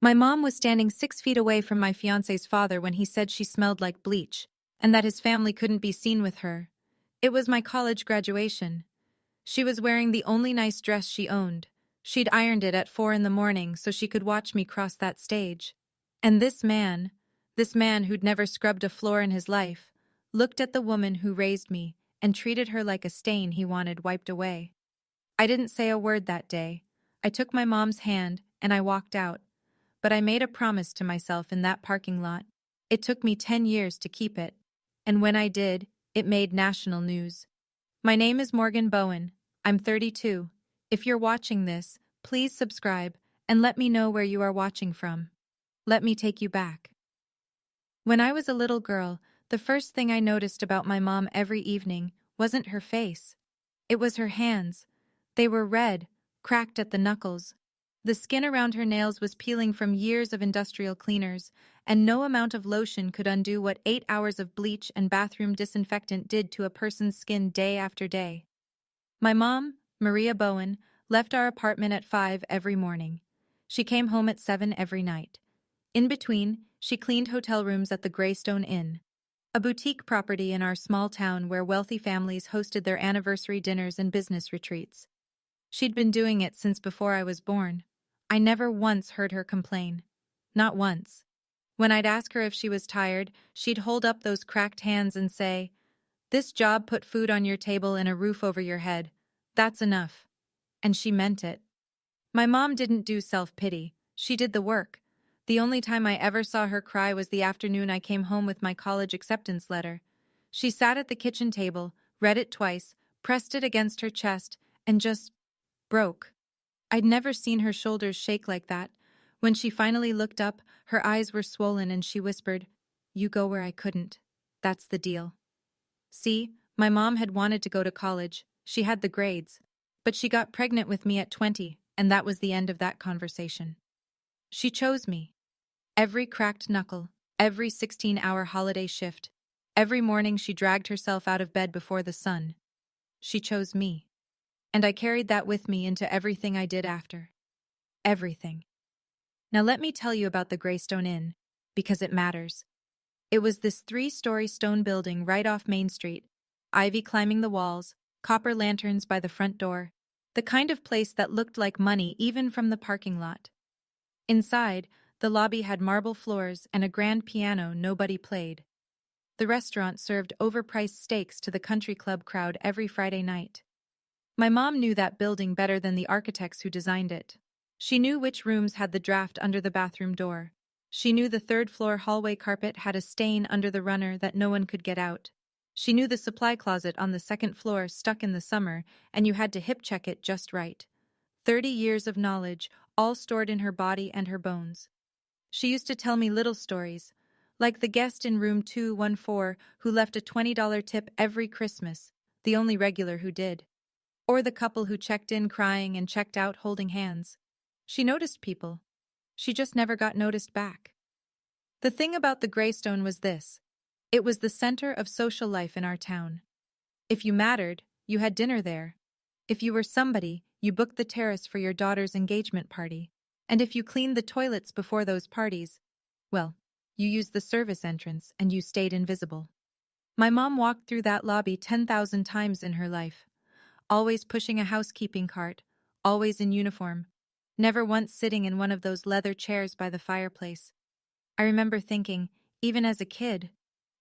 My mom was standing 6 feet away from my fiancé's father when he said she smelled like bleach, and that his family couldn't be seen with her. It was my college graduation. She was wearing the only nice dress she owned. She'd ironed it at 4 in the morning so she could watch me cross that stage. And this man who'd never scrubbed a floor in his life, looked at the woman who raised me and treated her like a stain he wanted wiped away. I didn't say a word that day. I took my mom's hand and I walked out. But I made a promise to myself in that parking lot. It took me 10 years to keep it. And when I did, it made national news. My name is Morgan Bowen. I'm 32. If you're watching this, please subscribe and let me know where you are watching from. Let me take you back. When I was a little girl, the first thing I noticed about my mom every evening wasn't her face. It was her hands. They were red, cracked at the knuckles. The skin around her nails was peeling from years of industrial cleaners, and no amount of lotion could undo what 8 hours of bleach and bathroom disinfectant did to a person's skin day after day. My mom, Maria Bowen, left our apartment at 5 every morning. She came home at 7 every night. In between, she cleaned hotel rooms at the Greystone Inn, a boutique property in our small town where wealthy families hosted their anniversary dinners and business retreats. She'd been doing it since before I was born. I never once heard her complain. Not once. When I'd ask her if she was tired, she'd hold up those cracked hands and say, "This job put food on your table and a roof over your head. That's enough." And she meant it. My mom didn't do self-pity. She did the work. The only time I ever saw her cry was the afternoon I came home with my college acceptance letter. She sat at the kitchen table, read it twice, pressed it against her chest, and just broke. I'd never seen her shoulders shake like that. When she finally looked up, her eyes were swollen and she whispered, "You go where I couldn't. That's the deal." See, my mom had wanted to go to college. She had the grades. But she got pregnant with me at 20, and that was the end of that conversation. She chose me. Every cracked knuckle, every 16-hour holiday shift, every morning she dragged herself out of bed before the sun. She chose me. And I carried that with me into everything I did after. Everything. Now let me tell you about the Greystone Inn, because it matters. It was this 3-story stone building right off Main Street, ivy climbing the walls, copper lanterns by the front door, the kind of place that looked like money even from the parking lot. Inside, the lobby had marble floors and a grand piano nobody played. The restaurant served overpriced steaks to the country club crowd every Friday night. My mom knew that building better than the architects who designed it. She knew which rooms had the draft under the bathroom door. She knew the third-floor hallway carpet had a stain under the runner that no one could get out. She knew the supply closet on the second floor stuck in the summer, and you had to hip-check it just right. 30 years of knowledge, all stored in her body and her bones. She used to tell me little stories, like the guest in room 214 who left a $20 tip every Christmas, the only regular who did. Or the couple who checked in crying and checked out holding hands. She noticed people. She just never got noticed back. The thing about the Greystone was this. It was the center of social life in our town. If you mattered, you had dinner there. If you were somebody, you booked the terrace for your daughter's engagement party. And if you cleaned the toilets before those parties, well, you used the service entrance and you stayed invisible. My mom walked through that lobby 10,000 times in her life. Always pushing a housekeeping cart, always in uniform, never once sitting in one of those leather chairs by the fireplace. I remember thinking, even as a kid,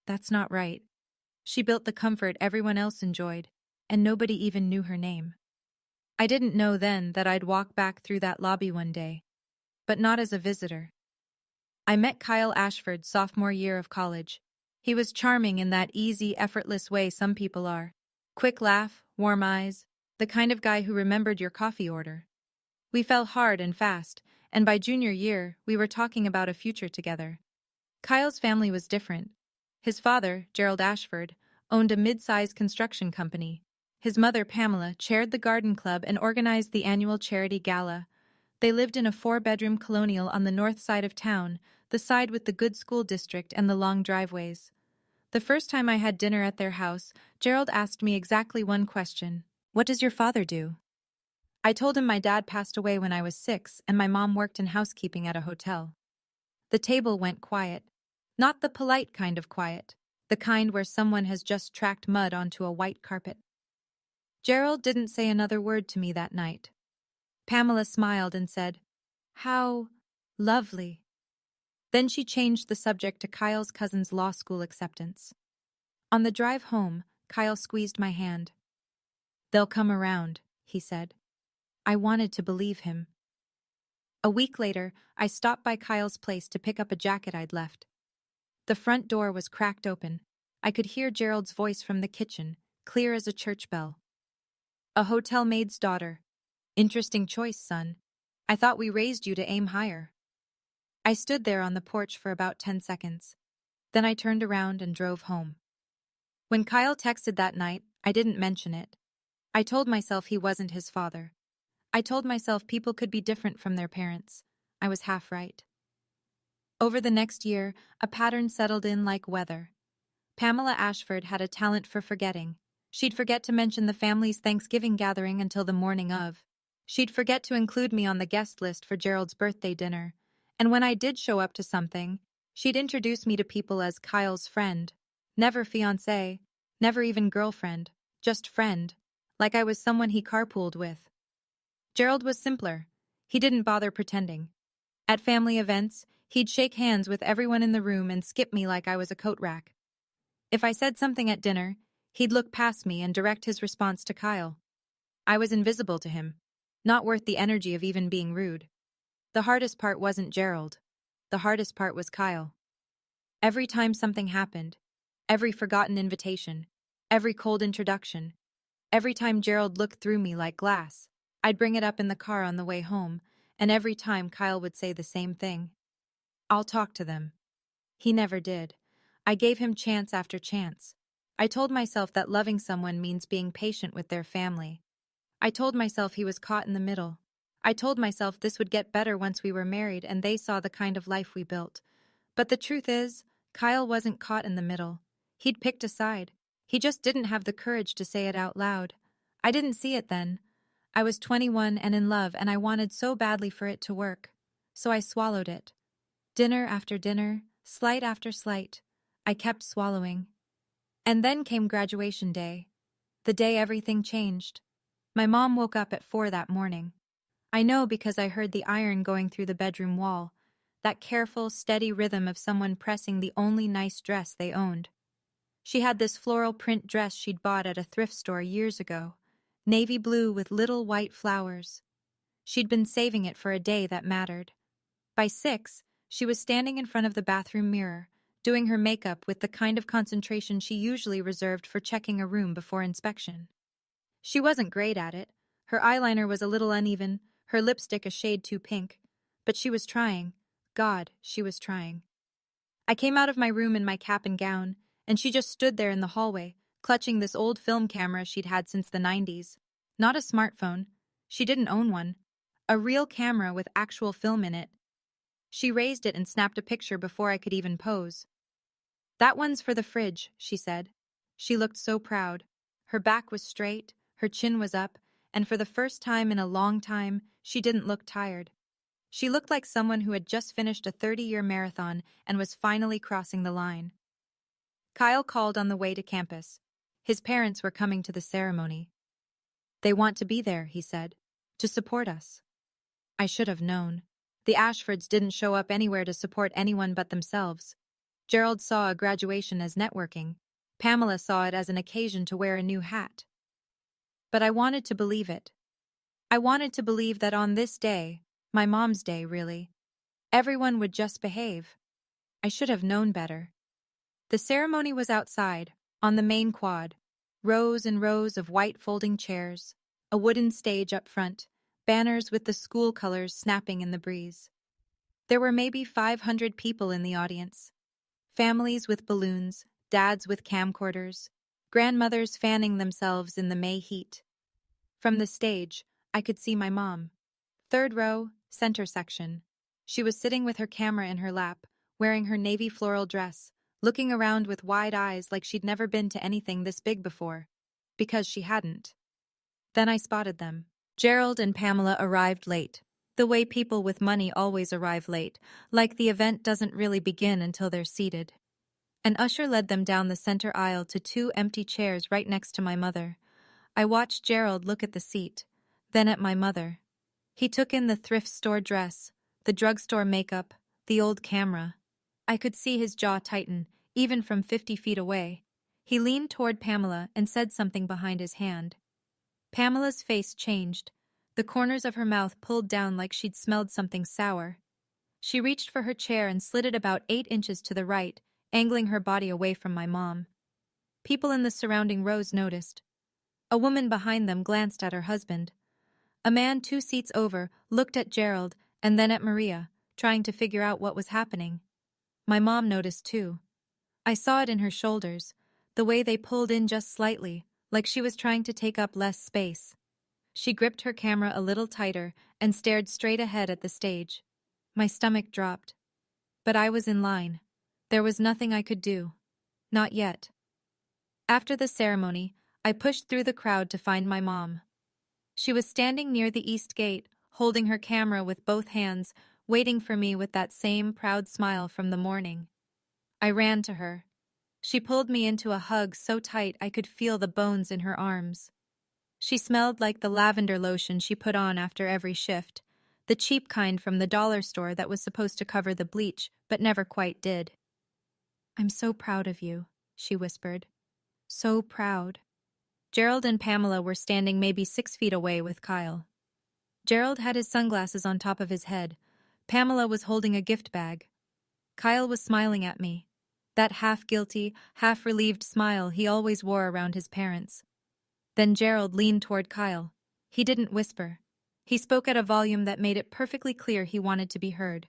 that's not right. She built the comfort everyone else enjoyed, and nobody even knew her name. I didn't know then that I'd walk back through that lobby one day, but not as a visitor. I met Kyle Ashford sophomore year of college. He was charming in that easy, effortless way some people are. Quick laugh, warm eyes, the kind of guy who remembered your coffee order. We fell hard and fast, and by junior year, we were talking about a future together. Kyle's family was different. His father, Gerald Ashford, owned a mid-sized construction company. His mother, Pamela, chaired the garden club and organized the annual charity gala. They lived in a 4-bedroom colonial on the north side of town, the side with the good school district and the long driveways. The first time I had dinner at their house, Gerald asked me exactly one question. "What does your father do?" I told him my dad passed away when I was 6 and my mom worked in housekeeping at a hotel. The table went quiet. Not the polite kind of quiet, the kind where someone has just tracked mud onto a white carpet. Gerald didn't say another word to me that night. Pamela smiled and said, "How lovely." Then she changed the subject to Kyle's cousin's law school acceptance. On the drive home, Kyle squeezed my hand. "They'll come around," he said. I wanted to believe him. A week later, I stopped by Kyle's place to pick up a jacket I'd left. The front door was cracked open. I could hear Gerald's voice from the kitchen, clear as a church bell. "A hotel maid's daughter. Interesting choice, son. I thought we raised you to aim higher." I stood there on the porch for about 10 seconds. Then I turned around and drove home. When Kyle texted that night, I didn't mention it. I told myself he wasn't his father. I told myself people could be different from their parents. I was half right. Over the next year, a pattern settled in like weather. Pamela Ashford had a talent for forgetting. She'd forget to mention the family's Thanksgiving gathering until the morning of. She'd forget to include me on the guest list for Gerald's birthday dinner. And when I did show up to something, she'd introduce me to people as Kyle's friend. Never fiancé, never even girlfriend, just friend, like I was someone he carpooled with. Gerald was simpler. He didn't bother pretending. At family events, he'd shake hands with everyone in the room and skip me like I was a coat rack. If I said something at dinner, he'd look past me and direct his response to Kyle. I was invisible to him, not worth the energy of even being rude. The hardest part wasn't Gerald. The hardest part was Kyle. Every time something happened, every forgotten invitation, every cold introduction, every time Gerald looked through me like glass, I'd bring it up in the car on the way home, and every time Kyle would say the same thing. "I'll talk to them." He never did. I gave him chance after chance. I told myself that loving someone means being patient with their family. I told myself he was caught in the middle. I told myself this would get better once we were married and they saw the kind of life we built. But the truth is, Kyle wasn't caught in the middle. He'd picked a side. He just didn't have the courage to say it out loud. I didn't see it then. I was 21 and in love, and I wanted so badly for it to work. So I swallowed it. Dinner after dinner, slight after slight, I kept swallowing. And then came graduation day. The day everything changed. My mom woke up at 4 that morning. I know because I heard the iron going through the bedroom wall, that careful, steady rhythm of someone pressing the only nice dress they owned. She had this floral print dress she'd bought at a thrift store years ago, navy blue with little white flowers. She'd been saving it for a day that mattered. By 6, she was standing in front of the bathroom mirror, doing her makeup with the kind of concentration she usually reserved for checking a room before inspection. She wasn't great at it. Her eyeliner was a little uneven, her lipstick a shade too pink, but she was trying. God, she was trying. I came out of my room in my cap and gown, and she just stood there in the hallway, clutching this old film camera she'd had since the 90s. Not a smartphone. She didn't own one. A real camera with actual film in it. She raised it and snapped a picture before I could even pose. "That one's for the fridge," she said. She looked so proud. Her back was straight, her chin was up, and for the first time in a long time, she didn't look tired. She looked like someone who had just finished a 30-year marathon and was finally crossing the line. Kyle called on the way to campus. His parents were coming to the ceremony. "They want to be there," he said, "to support us." I should have known. The Ashfords didn't show up anywhere to support anyone but themselves. Gerald saw a graduation as networking. Pamela saw it as an occasion to wear a new hat. But I wanted to believe it. I wanted to believe that on this day, my mom's day, really, everyone would just behave. I should have known better. The ceremony was outside, on the main quad. Rows and rows of white folding chairs, a wooden stage up front, banners with the school colors snapping in the breeze. There were maybe 500 people in the audience. Families with balloons, dads with camcorders, grandmothers fanning themselves in the May heat. From the stage, I could see my mom. 3rd row, center section. She was sitting with her camera in her lap, wearing her navy floral dress, looking around with wide eyes like she'd never been to anything this big before. Because she hadn't. Then I spotted them. Gerald and Pamela arrived late. The way people with money always arrive late, like the event doesn't really begin until they're seated. An usher led them down the center aisle to two empty chairs right next to my mother. I watched Gerald look at the seat, then at my mother. He took in the thrift store dress, the drugstore makeup, the old camera. I could see his jaw tighten, even from 50 feet away. He leaned toward Pamela and said something behind his hand. Pamela's face changed. The corners of her mouth pulled down like she'd smelled something sour. She reached for her chair and slid it about 8 inches to the right, angling her body away from my mom. People in the surrounding rows noticed. A woman behind them glanced at her husband. A man 2 seats over looked at Gerald and then at Maria, trying to figure out what was happening. My mom noticed too. I saw it in her shoulders, the way they pulled in just slightly, like she was trying to take up less space. She gripped her camera a little tighter and stared straight ahead at the stage. My stomach dropped. But I was in line. There was nothing I could do. Not yet. After the ceremony, I pushed through the crowd to find my mom. She was standing near the east gate, holding her camera with both hands, waiting for me with that same proud smile from the morning. I ran to her. She pulled me into a hug so tight I could feel the bones in her arms. She smelled like the lavender lotion she put on after every shift, the cheap kind from the dollar store that was supposed to cover the bleach but never quite did. "I'm so proud of you," she whispered. "So proud." Gerald and Pamela were standing maybe 6 feet away with Kyle. Gerald had his sunglasses on top of his head. Pamela was holding a gift bag. Kyle was smiling at me. That half-guilty, half-relieved smile he always wore around his parents. Then Gerald leaned toward Kyle. He didn't whisper. He spoke at a volume that made it perfectly clear he wanted to be heard.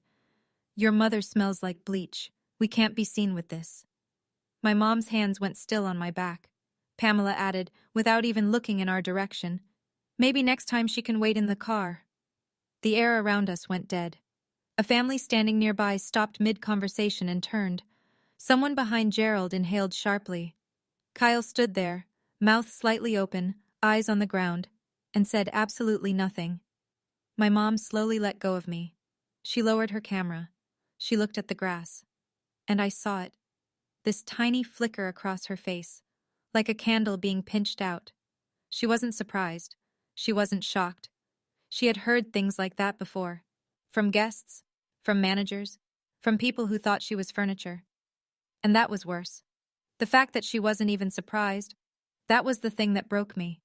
"Your mother smells like bleach. We can't be seen with this." My mom's hands went still on my back. Pamela added, without even looking in our direction, "Maybe next time she can wait in the car." The air around us went dead. A family standing nearby stopped mid-conversation and turned. Someone behind Gerald inhaled sharply. Kyle stood there, mouth slightly open, eyes on the ground, and said absolutely nothing. My mom slowly let go of me. She lowered her camera. She looked at the grass. And I saw it. This tiny flicker across her face, like a candle being pinched out. She wasn't surprised. She wasn't shocked. She had heard things like that before. From guests, from managers, from people who thought she was furniture. And that was worse. The fact that she wasn't even surprised, that was the thing that broke me.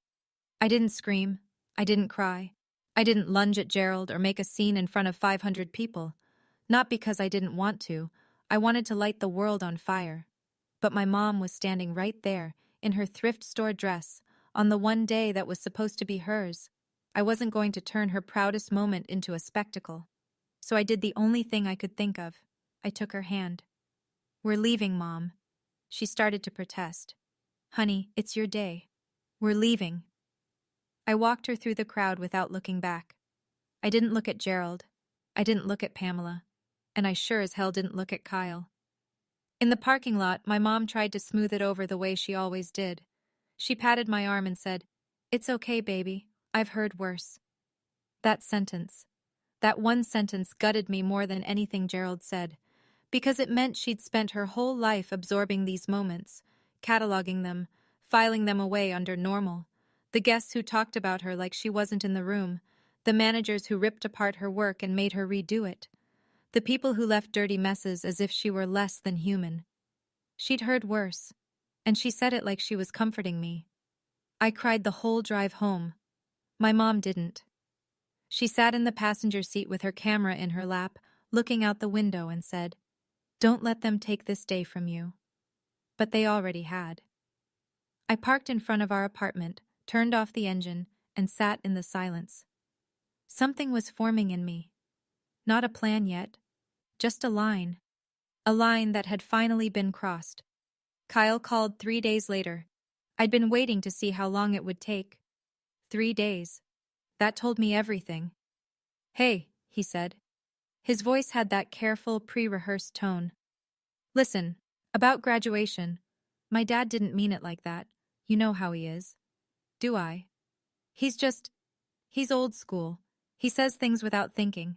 I didn't scream. I didn't cry. I didn't lunge at Gerald or make a scene in front of 500 people. Not because I didn't want to. I wanted to light the world on fire. But my mom was standing right there, in her thrift store dress, on the one day that was supposed to be hers. I wasn't going to turn her proudest moment into a spectacle. So I did the only thing I could think of. I took her hand. "We're leaving, Mom." She started to protest. "Honey, it's your day. We're leaving." I walked her through the crowd without looking back. I didn't look at Gerald. I didn't look at Pamela. And I sure as hell didn't look at Kyle. In the parking lot, my mom tried to smooth it over the way she always did. She patted my arm and said, "It's okay, baby. I've heard worse." That sentence, that one sentence gutted me more than anything Gerald said, because it meant she'd spent her whole life absorbing these moments, cataloging them, filing them away under normal. The guests who talked about her like she wasn't in the room, the managers who ripped apart her work and made her redo it, the people who left dirty messes as if she were less than human. She'd heard worse, and she said it like she was comforting me. I cried the whole drive home. My mom didn't. She sat in the passenger seat with her camera in her lap, looking out the window and said, "Don't let them take this day from you." But they already had. I parked in front of our apartment, turned off the engine, and sat in the silence. Something was forming in me. Not a plan yet, just a line that had finally been crossed. Kyle called 3 days later. I'd been waiting to see how long it would take. 3 days. That told me everything. "Hey," he said. His voice had that careful, pre-rehearsed tone. "Listen, about graduation. My dad didn't mean it like that. You know how he is." "Do I?" "He's just, He's old school. He says things without thinking.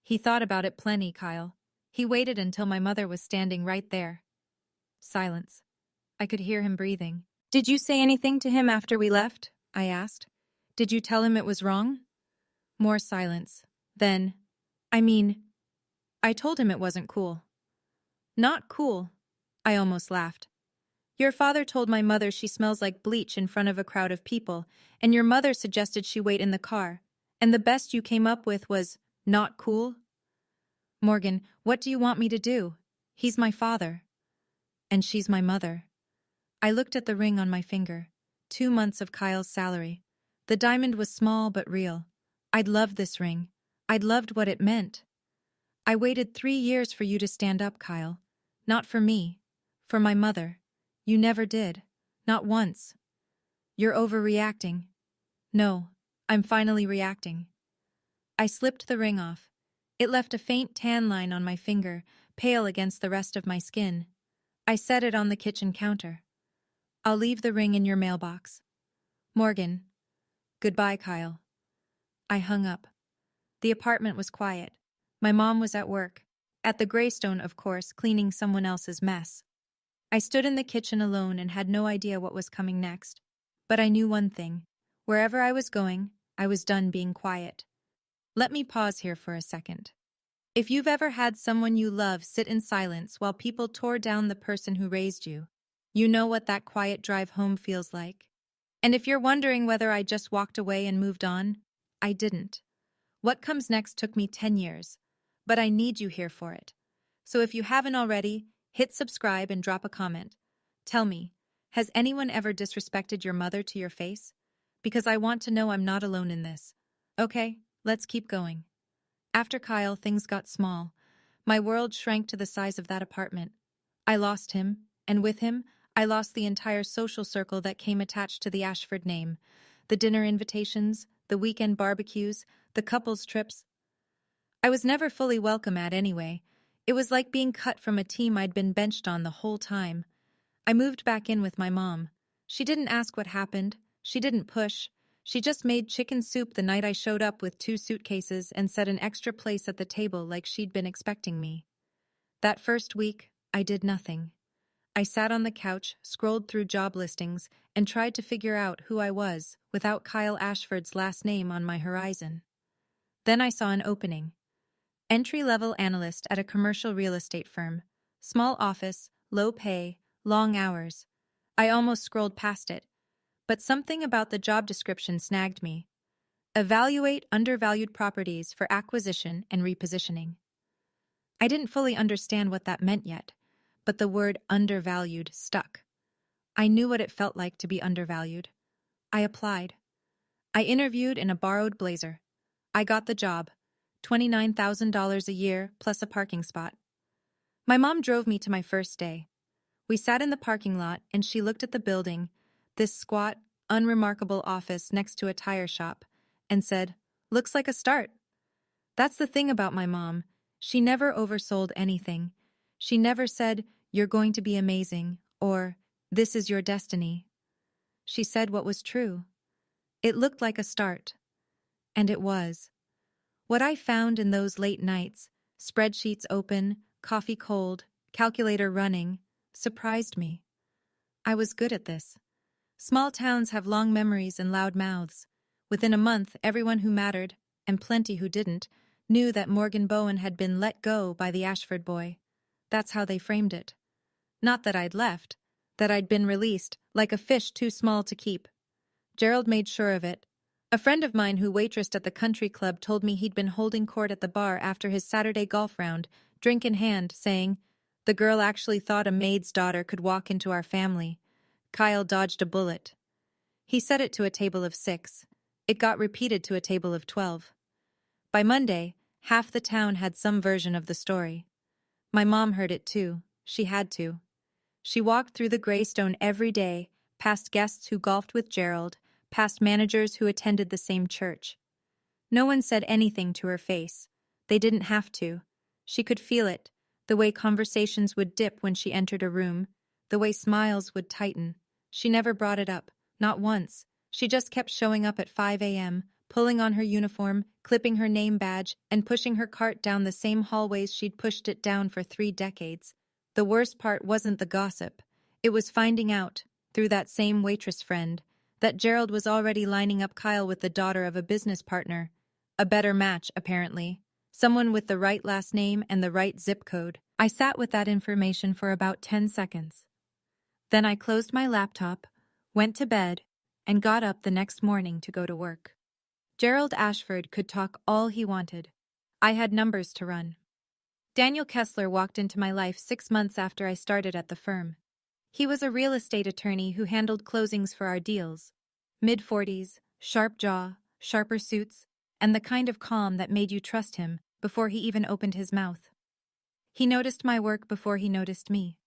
He thought about it plenty, Kyle. He waited until my mother was standing right there. Silence. I could hear him breathing. Did you say anything to him after we left? I asked. Did you tell him it was wrong? More silence. Then, I told him it wasn't cool. Not cool. I almost laughed. Your father told my mother she smells like bleach in front of a crowd of people, and your mother suggested she wait in the car, and the best you came up with was, not cool? Morgan, what do you want me to do? He's my father. And she's my mother. I looked at the ring on my finger. 2 months of Kyle's salary. The diamond was small but real. I'd loved this ring. I'd loved what it meant. I waited 3 years for you to stand up, Kyle. Not for me. For my mother. You never did. Not once. You're overreacting. No, I'm finally reacting. I slipped the ring off. It left a faint tan line on my finger, pale against the rest of my skin. I set it on the kitchen counter. I'll leave the ring in your mailbox. Morgan. Goodbye, Kyle. I hung up. The apartment was quiet. My mom was at work. At the Greystone, of course, cleaning someone else's mess. I stood in the kitchen alone and had no idea what was coming next. But I knew one thing. Wherever I was going, I was done being quiet. Let me pause here for a second. If you've ever had someone you love sit in silence while people tore down the person who raised you, you know what that quiet drive home feels like. And if you're wondering whether I just walked away and moved on, I didn't. What comes next took me 10 years, but I need you here for it. So if you haven't already, hit subscribe and drop a comment. Tell me, has anyone ever disrespected your mother to your face? Because I want to know I'm not alone in this. Okay, let's keep going. After Kyle, things got small. My world shrank to the size of that apartment. I lost him, and with him, I lost the entire social circle that came attached to the Ashford name. The dinner invitations, the weekend barbecues, the couples trips. I was never fully welcome at anyway. It was like being cut from a team I'd been benched on the whole time. I moved back in with my mom. She didn't ask what happened. She didn't push. She just made chicken soup the night I showed up with 2 suitcases and set an extra place at the table like she'd been expecting me. That first week, I did nothing. I sat on the couch, scrolled through job listings, and tried to figure out who I was without Kyle Ashford's last name on my horizon. Then I saw an opening. Entry-level analyst at a commercial real estate firm. Small office, low pay, long hours. I almost scrolled past it. But something about the job description snagged me. Evaluate undervalued properties for acquisition and repositioning. I didn't fully understand what that meant yet, but the word undervalued stuck. I knew what it felt like to be undervalued. I applied. I interviewed in a borrowed blazer. I got the job. $29,000 a year plus a parking spot. My mom drove me to my first day. We sat in the parking lot and she looked at the building, this squat, unremarkable office next to a tire shop, and said, "Looks like a start." That's the thing about my mom. She never oversold anything. She never said, "You're going to be amazing," or "This is your destiny." She said what was true. It looked like a start. And it was. What I found in those late nights, spreadsheets open, coffee cold, calculator running, surprised me. I was good at this. Small towns have long memories and loud mouths. Within a month, everyone who mattered, and plenty who didn't, knew that Morgan Bowen had been let go by the Ashford boy. That's how they framed it. Not that I'd left, that I'd been released, like a fish too small to keep. Gerald made sure of it. A friend of mine who waitressed at the country club told me he'd been holding court at the bar after his Saturday golf round, drink in hand, saying, "The girl actually thought a maid's daughter could walk into our family." Kyle dodged a bullet. He said it to a table of 6. It got repeated to a table of 12. By Monday, half the town had some version of the story. My mom heard it too. She had to. She walked through the Greystone every day, past guests who golfed with Gerald, past managers who attended the same church. No one said anything to her face. They didn't have to. She could feel it, the way conversations would dip when she entered a room, the way smiles would tighten. She never brought it up, not once. She just kept showing up at 5 a.m., pulling on her uniform, clipping her name badge, and pushing her cart down the same hallways she'd pushed it down for 3 decades. The worst part wasn't the gossip. It was finding out, through that same waitress friend, that Gerald was already lining up Kyle with the daughter of a business partner. A better match, apparently. Someone with the right last name and the right zip code. I sat with that information for about 10 seconds. Then I closed my laptop, went to bed, and got up the next morning to go to work. Gerald Ashford could talk all he wanted. I had numbers to run. Daniel Kessler walked into my life 6 months after I started at the firm. He was a real estate attorney who handled closings for our deals. Mid-40s, sharp jaw, sharper suits, and the kind of calm that made you trust him before he even opened his mouth. He noticed my work before he noticed me.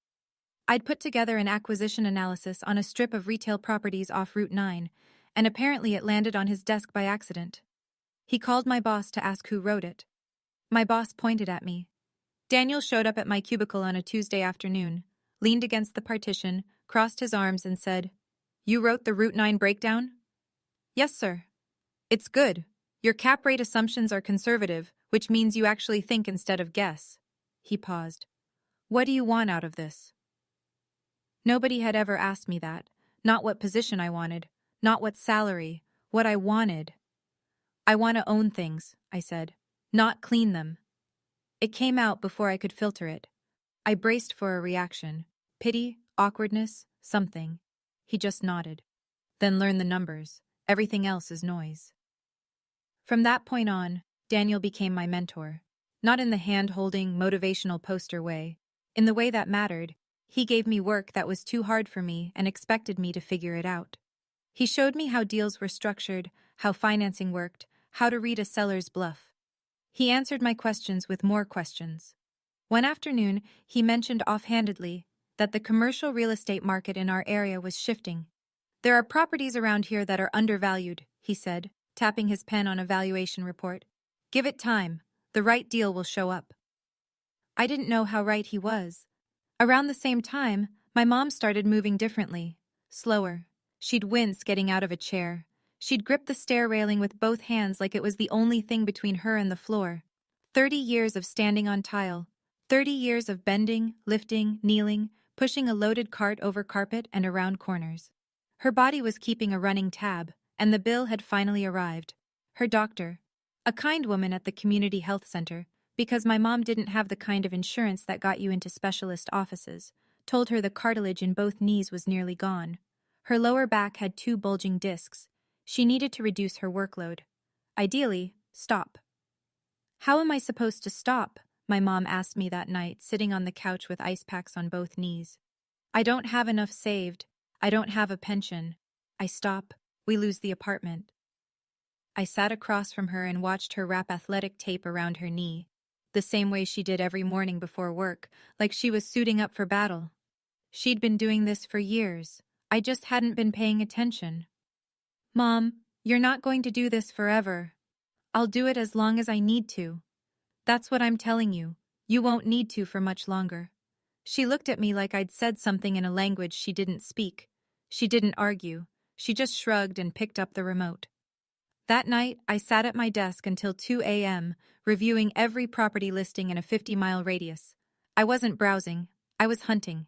I'd put together an acquisition analysis on a strip of retail properties off Route 9, and apparently it landed on his desk by accident. He called my boss to ask who wrote it. My boss pointed at me. Daniel showed up at my cubicle on a Tuesday afternoon, leaned against the partition, crossed his arms, and said, "You wrote the Route 9 breakdown?" "Yes, sir." "It's good. Your cap rate assumptions are conservative, which means you actually think instead of guess." He paused. "What do you want out of this?" Nobody had ever asked me that. Not what position I wanted, not what salary, what I wanted. "I want to own things," I said, "not clean them." It came out before I could filter it. I braced for a reaction. Pity, awkwardness, something. He just nodded. "Then learn the numbers. Everything else is noise." From that point on, Daniel became my mentor. Not in the hand-holding, motivational poster way. In the way that mattered, he gave me work that was too hard for me and expected me to figure it out. He showed me how deals were structured, how financing worked, how to read a seller's bluff. He answered my questions with more questions. One afternoon, he mentioned offhandedly that the commercial real estate market in our area was shifting. "There are properties around here that are undervalued," he said, tapping his pen on a valuation report. "Give it time. The right deal will show up." I didn't know how right he was. Around the same time, my mom started moving differently, slower. She'd wince getting out of a chair. She'd grip the stair railing with both hands like it was the only thing between her and the floor. 30 years of standing on tile. 30 years of bending, lifting, kneeling, pushing a loaded cart over carpet and around corners. Her body was keeping a running tab, and the bill had finally arrived. Her doctor, a kind woman at the community health center, because my mom didn't have the kind of insurance that got you into specialist offices, told her the cartilage in both knees was nearly gone. Her lower back had 2 bulging discs. She needed to reduce her workload. Ideally, stop. "How am I supposed to stop?" my mom asked me that night, sitting on the couch with ice packs on both knees. "I don't have enough saved. I don't have a pension. I stop, we lose the apartment." I sat across from her and watched her wrap athletic tape around her knee, the same way she did every morning before work, like she was suiting up for battle. She'd been doing this for years. I just hadn't been paying attention. "Mom, you're not going to do this forever. I'll do it as long as I need to. That's what I'm telling you. You won't need to for much longer." She looked at me like I'd said something in a language she didn't speak. She didn't argue. She just shrugged and picked up the remote. That night, I sat at my desk until 2 a.m., reviewing every property listing in a 50-mile radius. I wasn't browsing. I was hunting.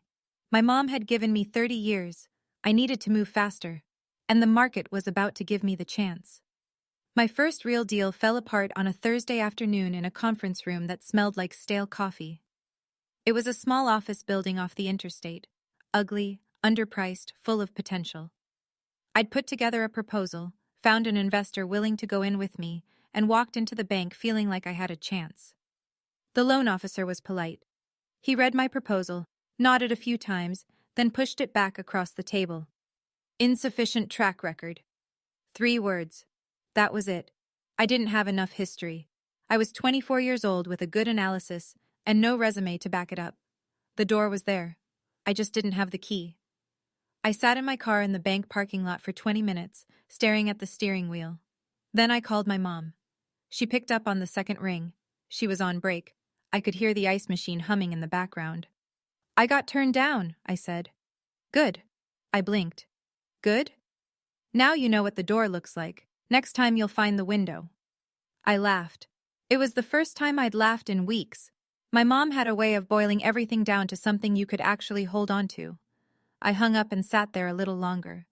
My mom had given me 30 years. I needed to move faster. And the market was about to give me the chance. My first real deal fell apart on a Thursday afternoon in a conference room that smelled like stale coffee. It was a small office building off the interstate. Ugly, underpriced, full of potential. I'd put together a proposal, found an investor willing to go in with me, and walked into the bank feeling like I had a chance. The loan officer was polite. He read my proposal, nodded a few times, then pushed it back across the table. "Insufficient track record." 3 words. That was it. I didn't have enough history. I was 24 years old with a good analysis and no resume to back it up. The door was there. I just didn't have the key. I sat in my car in the bank parking lot for 20 minutes, staring at the steering wheel. Then I called my mom. She picked up on the second ring. She was on break. I could hear the ice machine humming in the background. "I got turned down," I said. "Good." I blinked. "Good? Now you know what the door looks like. Next time you'll find the window. I laughed. It was the first time I'd laughed in weeks. My mom had a way of boiling everything down to something you could actually hold on to. I hung up and sat there a little longer.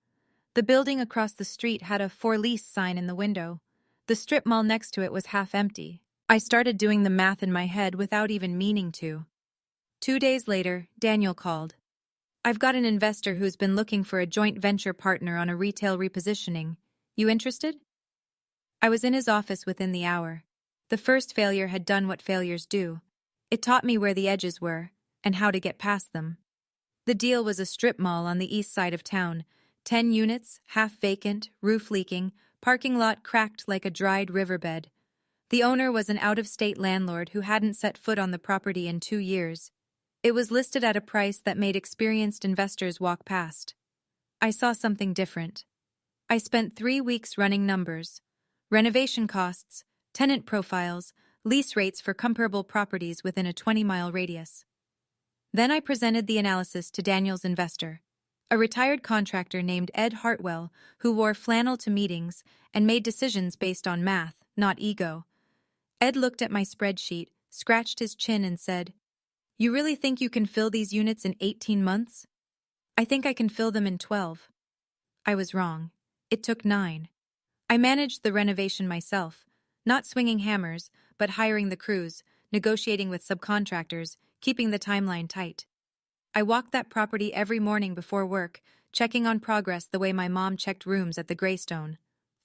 The building across the street had a "for lease" sign in the window. The strip mall next to it was half empty. I started doing the math in my head without even meaning to. 2 days later, Daniel called. "I've got an investor who's been looking for a joint venture partner on a retail repositioning. You interested?" I was in his office within the hour. The first failure had done what failures do. It taught me where the edges were, and how to get past them. The deal was a strip mall on the east side of town. 10 units, half vacant, roof leaking, parking lot cracked like a dried riverbed. The owner was an out-of-state landlord who hadn't set foot on the property in 2 years. It was listed at a price that made experienced investors walk past. I saw something different. I spent 3 weeks running numbers. Renovation costs, tenant profiles, lease rates for comparable properties within a 20-mile radius. Then I presented the analysis to Daniel's investor, a retired contractor named Ed Hartwell who wore flannel to meetings and made decisions based on math, not ego. Ed looked at my spreadsheet, scratched his chin and said, "You really think you can fill these units in 18 months? I think I can fill them in 12. I was wrong. It took 9. I managed the renovation myself, not swinging hammers, but hiring the crews, negotiating with subcontractors, keeping the timeline tight. I walked that property every morning before work, checking on progress the way my mom checked rooms at the Greystone.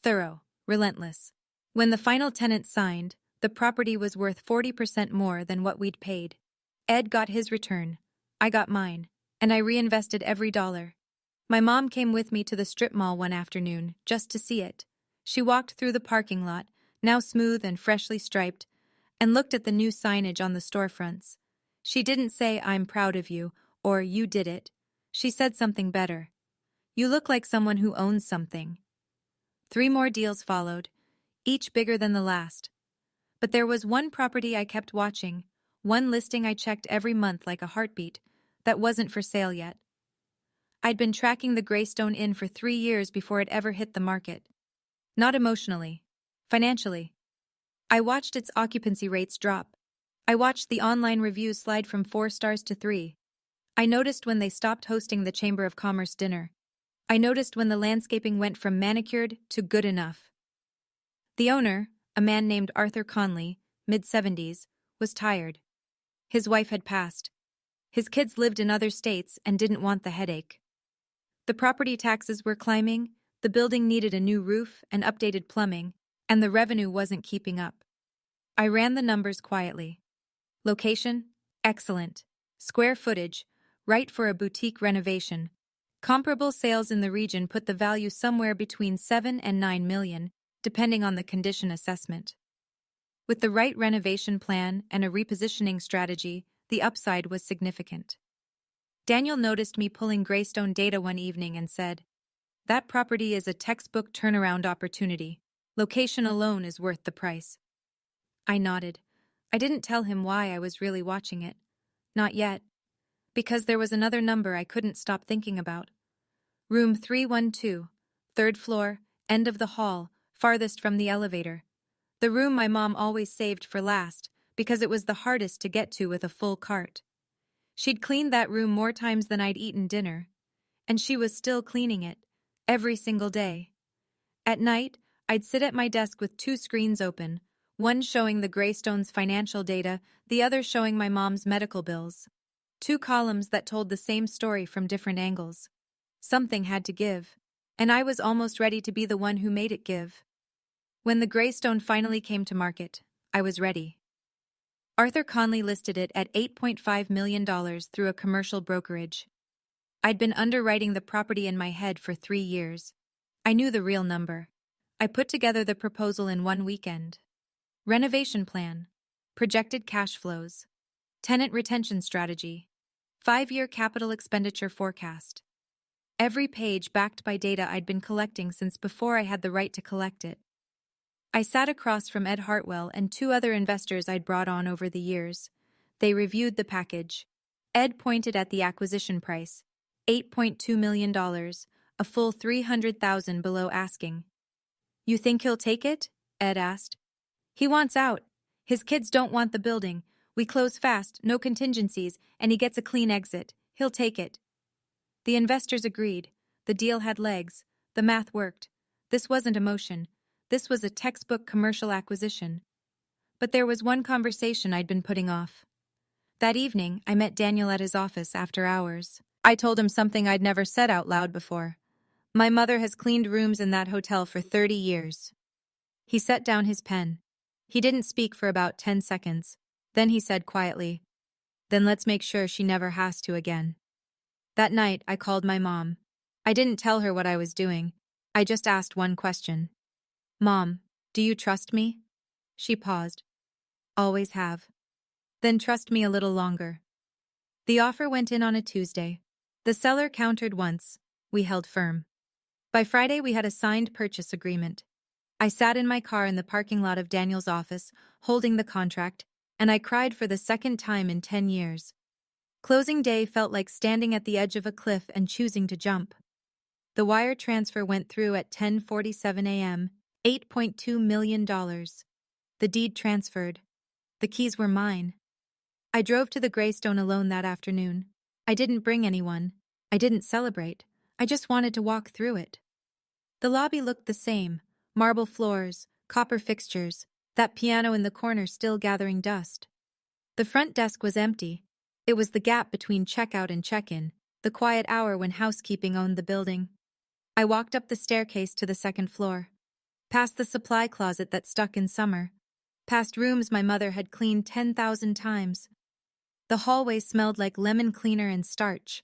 Thorough, relentless. When the final tenant signed, the property was worth 40% more than what we'd paid. Ed got his return. I got mine, and I reinvested every dollar. My mom came with me to the strip mall one afternoon, just to see it. She walked through the parking lot, now smooth and freshly striped, and looked at the new signage on the storefronts. She didn't say, "I'm proud of you," or "you did it." She said something better. "You look like someone who owns something." 3 more deals followed, each bigger than the last. But there was one property I kept watching, one listing I checked every month like a heartbeat, that wasn't for sale yet. I'd been tracking the Greystone Inn for 3 years before it ever hit the market. Not emotionally, financially. I watched its occupancy rates drop. I watched the online reviews slide from 4 stars to 3. I noticed when they stopped hosting the Chamber of Commerce dinner. I noticed when the landscaping went from manicured to good enough. The owner, a man named Arthur Conley, mid-70s, was tired. His wife had passed. His kids lived in other states and didn't want the headache. The property taxes were climbing, the building needed a new roof and updated plumbing, and the revenue wasn't keeping up. I ran the numbers quietly. Location? Excellent. Square footage? Right for a boutique renovation. Comparable sales in the region put the value somewhere between 7 and 9 million, depending on the condition assessment. With the right renovation plan and a repositioning strategy, the upside was significant. Daniel noticed me pulling Greystone data one evening and said, "That property is a textbook turnaround opportunity. Location alone is worth the price." I nodded. I didn't tell him why I was really watching it. Not yet. Because there was another number I couldn't stop thinking about. Room 312, 3rd floor, end of the hall, farthest from the elevator. The room my mom always saved for last, because it was the hardest to get to with a full cart. She'd cleaned that room more times than I'd eaten dinner. And she was still cleaning it, every single day. At night, I'd sit at my desk with 2 screens open, one showing the Greystone's financial data, the other showing my mom's medical bills. 2 columns that told the same story from different angles. Something had to give, and I was almost ready to be the one who made it give. When the Greystone finally came to market, I was ready. Arthur Conley listed it at $8.5 million through a commercial brokerage. I'd been underwriting the property in my head for 3 years. I knew the real number. I put together the proposal in 1 weekend. Renovation plan, projected cash flows, tenant retention strategy, 5-year capital expenditure forecast. Every page backed by data I'd been collecting since before I had the right to collect it. I sat across from Ed Hartwell and 2 other investors I'd brought on over the years. They reviewed the package. Ed pointed at the acquisition price, $8.2 million, a full $300,000 below asking. You think he'll take it? Ed asked. He wants out. His kids don't want the building. We close fast, no contingencies, and he gets a clean exit. He'll take it. The investors agreed. The deal had legs. The math worked. This wasn't emotion. This was a textbook commercial acquisition. But there was one conversation I'd been putting off. That evening, I met Daniel at his office after hours. I told him something I'd never said out loud before. My mother has cleaned rooms in that hotel for 30 years. He set down his pen. He didn't speak for about 10 seconds. Then he said quietly, "Then let's make sure she never has to again." That night, I called my mom. I didn't tell her what I was doing. I just asked one question. "Mom, do you trust me?" She paused. "Always have." "Then trust me a little longer." The offer went in on a Tuesday. The seller countered once. We held firm. By Friday, we had a signed purchase agreement. I sat in my car in the parking lot of Daniel's office, holding the contract, and I cried for the second time in 10 years. Closing day felt like standing at the edge of a cliff and choosing to jump. The wire transfer went through at 10:47 a.m., $8.2 million. The deed transferred. The keys were mine. I drove to the Greystone alone that afternoon. I didn't bring anyone. I didn't celebrate. I just wanted to walk through it. The lobby looked the same. Marble floors, copper fixtures, that piano in the corner still gathering dust. The front desk was empty. It was the gap between checkout and check-in, the quiet hour when housekeeping owned the building. I walked up the staircase to the second floor, past the supply closet that stuck in summer, past rooms my mother had cleaned 10,000 times. The hallway smelled like lemon cleaner and starch,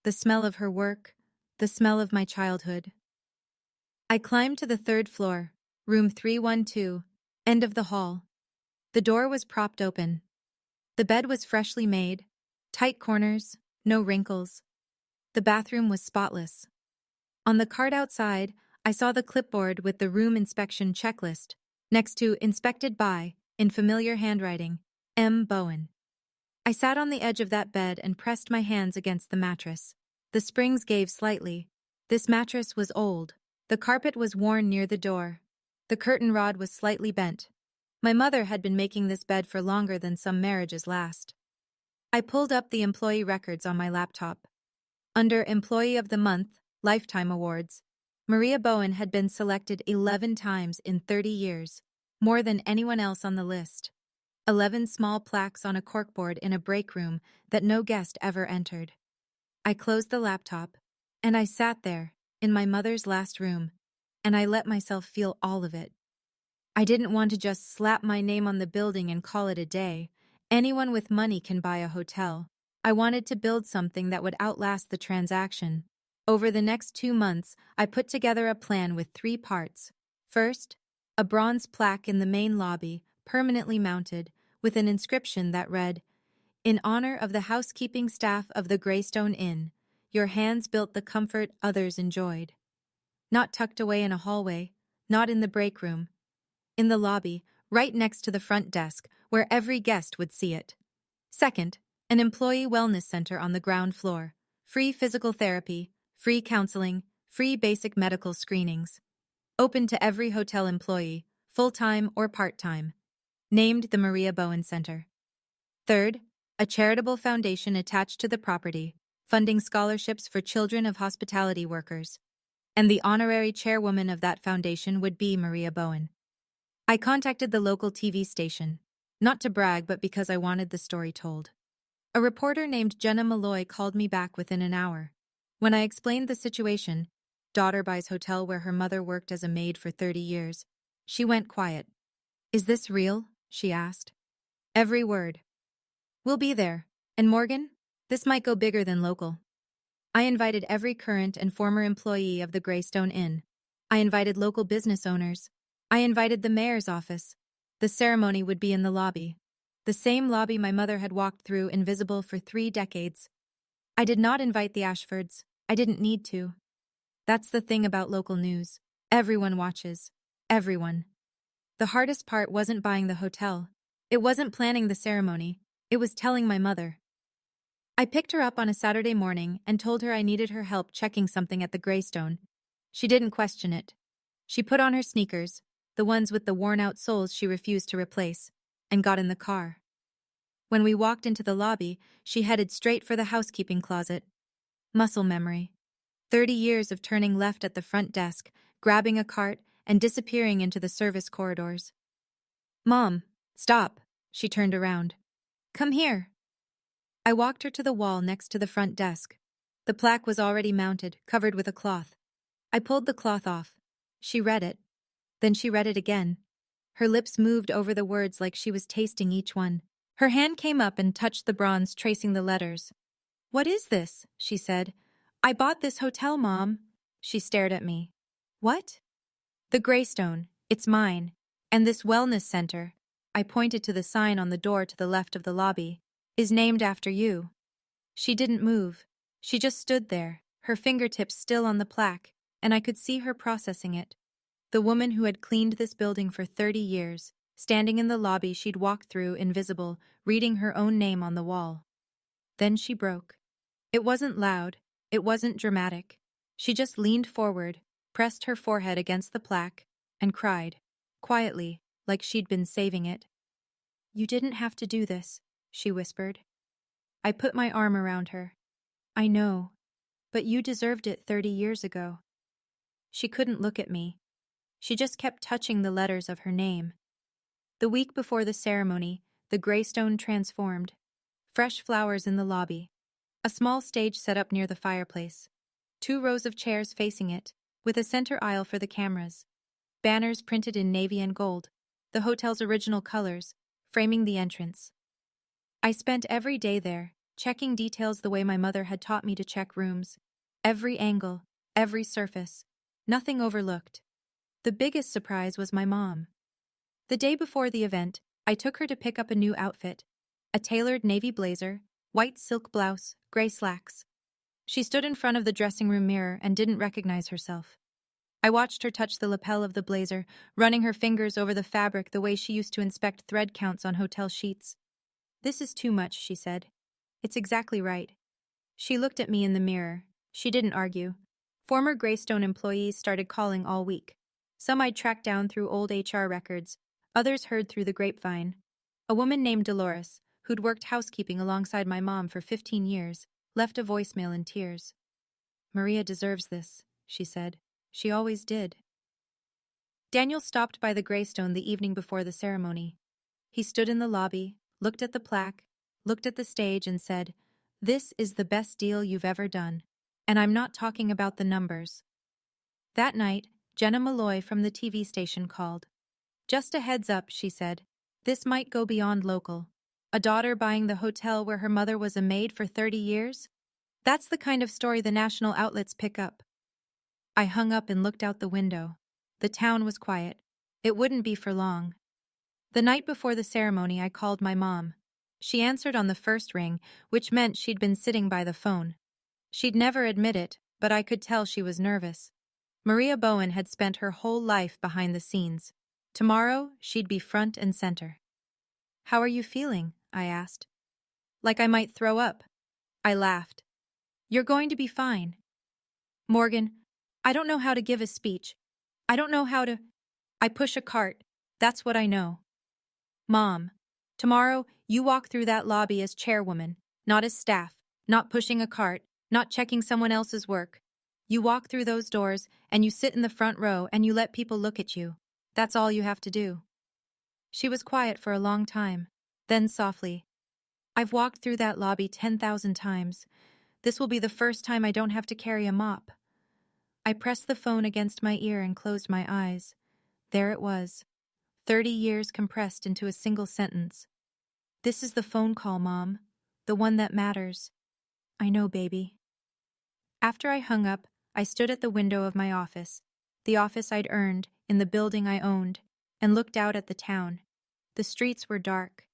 the smell of her work, the smell of my childhood. I climbed to the third floor, room 312, end of the hall. The door was propped open. The bed was freshly made, tight corners, no wrinkles. The bathroom was spotless. On the cart outside, I saw the clipboard with the room inspection checklist, next to "Inspected by," in familiar handwriting, M. Bowen. I sat on the edge of that bed and pressed my hands against the mattress. The springs gave slightly. This mattress was old. The carpet was worn near the door. The curtain rod was slightly bent. My mother had been making this bed for longer than some marriages last. I pulled up the employee records on my laptop. Under Employee of the Month, Lifetime Awards, Maria Bowen had been selected 11 times in 30 years, more than anyone else on the list. 11 small plaques on a corkboard in a break room that no guest ever entered. I closed the laptop, and I sat there, in my mother's last room, and I let myself feel all of it. I didn't want to just slap my name on the building and call it a day. Anyone with money can buy a hotel. I wanted to build something that would outlast the transaction. Over the next 2 months, I put together a plan with 3 parts. First, a bronze plaque in the main lobby, permanently mounted, with an inscription that read, "In honor of the housekeeping staff of the Greystone Inn, your hands built the comfort others enjoyed." Not tucked away in a hallway, not in the break room. In the lobby, right next to the front desk, where every guest would see it. Second, an employee wellness center on the ground floor. Free physical therapy, free counseling, free basic medical screenings. Open to every hotel employee, full-time or part-time. Named the Maria Bowen Center. Third, a charitable foundation attached to the property, funding scholarships for children of hospitality workers. And the honorary chairwoman of that foundation would be Maria Bowen. I contacted the local TV station, not to brag but because I wanted the story told. A reporter named Jenna Malloy called me back within an hour. When I explained the situation, daughter buys hotel where her mother worked as a maid for 30 years, she went quiet. "Is this real?" she asked. "Every word." "We'll be there. And Morgan? This might go bigger than local." I invited every current and former employee of the Greystone Inn. I invited local business owners. I invited the mayor's office. The ceremony would be in the lobby. The same lobby my mother had walked through invisible for 3 decades. I did not invite the Ashfords. I didn't need to. That's the thing about local news. Everyone watches. Everyone. The hardest part wasn't buying the hotel. It wasn't planning the ceremony. It was telling my mother. I picked her up on a Saturday morning and told her I needed her help checking something at the Greystone. She didn't question it. She put on her sneakers, the ones with the worn-out soles she refused to replace, and got in the car. When we walked into the lobby, she headed straight for the housekeeping closet. Muscle memory. 30 years of turning left at the front desk, grabbing a cart, and disappearing into the service corridors. "Mom, stop." She turned around. "Come here." I walked her to the wall next to the front desk. The plaque was already mounted, covered with a cloth. I pulled the cloth off. She read it. Then she read it again. Her lips moved over the words like she was tasting each one. Her hand came up and touched the bronze, tracing the letters. "What is this?" she said. "I bought this hotel, Mom." She stared at me. "What?" "The Greystone. It's mine. And this wellness center," I pointed to the sign on the door to the left of the lobby, "is named after you." She didn't move. She just stood there, her fingertips still on the plaque, and I could see her processing it. The woman who had cleaned this building for 30 years, standing in the lobby she'd walked through, invisible, reading her own name on the wall. Then she broke. It wasn't loud. It wasn't dramatic. She just leaned forward, pressed her forehead against the plaque, and cried, quietly, like she'd been saving it. "You didn't have to do this," she whispered. I put my arm around her. "I know, but you deserved it 30 years ago." She couldn't look at me. She just kept touching the letters of her name. The week before the ceremony, the Greystone transformed. Fresh flowers in the lobby. A small stage set up near the fireplace. 2 rows of chairs facing it, with a center aisle for the cameras. Banners printed in navy and gold, the hotel's original colors, framing the entrance. I spent every day there, checking details the way my mother had taught me to check rooms. Every angle, every surface. Nothing overlooked. The biggest surprise was my mom. The day before the event, I took her to pick up a new outfit. A tailored navy blazer, white silk blouse, gray slacks. She stood in front of the dressing room mirror and didn't recognize herself. I watched her touch the lapel of the blazer, running her fingers over the fabric the way she used to inspect thread counts on hotel sheets. "This is too much," she said. "It's exactly right." She looked at me in the mirror. She didn't argue. Former Greystone employees started calling all week. Some I'd tracked down through old HR records, others heard through the grapevine. A woman named Dolores, who'd worked housekeeping alongside my mom for 15 years, left a voicemail in tears. "Maria deserves this," she said. "She always did." Daniel stopped by the Greystone the evening before the ceremony. He stood in the lobby, looked at the plaque, looked at the stage and said, "This is the best deal you've ever done. And I'm not talking about the numbers." That night, Jenna Malloy from the TV station called. "Just a heads up," she said. "This might go beyond local. A daughter buying the hotel where her mother was a maid for 30 years? That's the kind of story the national outlets pick up." I hung up and looked out the window. The town was quiet. It wouldn't be for long. The night before the ceremony, I called my mom. She answered on the first ring, which meant she'd been sitting by the phone. She'd never admit it, but I could tell she was nervous. Maria Bowen had spent her whole life behind the scenes. Tomorrow, she'd be front and center. "How are you feeling?" I asked. "Like I might throw up." I laughed. "You're going to be fine." "Morgan, I don't know how to give a speech. I don't know how to... I push a cart. That's what I know." "Mom, tomorrow you walk through that lobby as chairwoman, not as staff, not pushing a cart, not checking someone else's work. You walk through those doors and you sit in the front row and you let people look at you. That's all you have to do." She was quiet for a long time. Then softly, "I've walked through that lobby 10,000 times. This will be the first time I don't have to carry a mop." I pressed the phone against my ear and closed my eyes. There it was. 30 years compressed into a single sentence. "This is the phone call, Mom. The one that matters." "I know, baby." After I hung up, I stood at the window of my office, the office I'd earned in the building I owned, and looked out at the town. The streets were dark.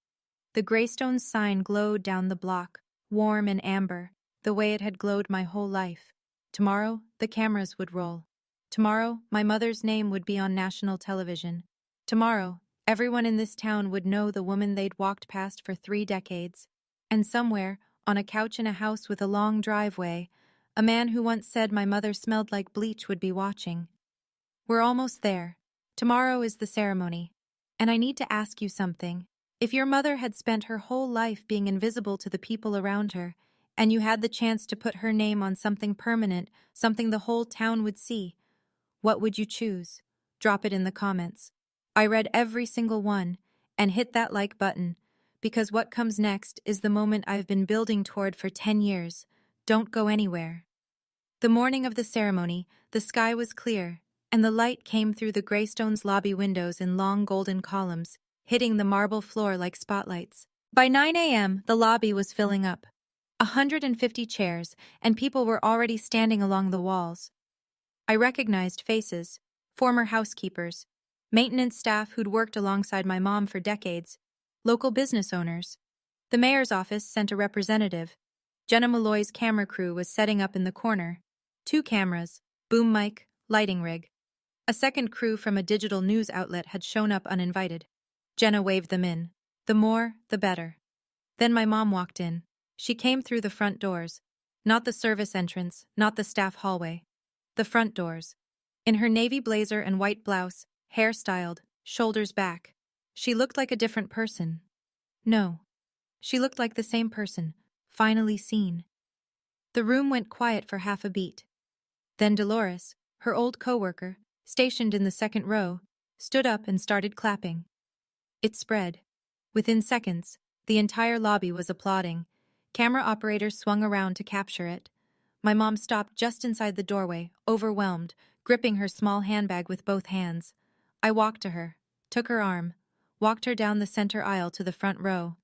The Greystone sign glowed down the block, warm and amber, the way it had glowed my whole life. Tomorrow, the cameras would roll. Tomorrow, my mother's name would be on national television. Tomorrow, everyone in this town would know the woman they'd walked past for 3 decades. And somewhere, on a couch in a house with a long driveway, a man who once said my mother smelled like bleach would be watching. We're almost there. Tomorrow is the ceremony. And I need to ask you something. If your mother had spent her whole life being invisible to the people around her, and you had the chance to put her name on something permanent, something the whole town would see, what would you choose? Drop it in the comments. I read every single one, and hit that like button, because what comes next is the moment I've been building toward for 10 years. Don't go anywhere. The morning of the ceremony, the sky was clear, and the light came through the Greystone's lobby windows in long golden columns, hitting the marble floor like spotlights. By 9 a.m., the lobby was filling up. 150 chairs, and people were already standing along the walls. I recognized faces, former housekeepers, maintenance staff who'd worked alongside my mom for decades, local business owners. The mayor's office sent a representative. Jenna Malloy's camera crew was setting up in the corner. 2 cameras, boom mic, lighting rig. A second crew from a digital news outlet had shown up uninvited. Jenna waved them in. The more, the better. Then my mom walked in. She came through the front doors. Not the service entrance, not the staff hallway. The front doors. In her navy blazer and white blouse, hair styled, shoulders back. She looked like a different person. No. She looked like the same person, finally seen. The room went quiet for half a beat. Then Dolores, her old coworker, stationed in the second row, stood up and started clapping. It spread. Within seconds, the entire lobby was applauding. Camera operators swung around to capture it. My mom stopped just inside the doorway, overwhelmed, gripping her small handbag with both hands. I walked to her, took her arm, walked her down the center aisle to the front row.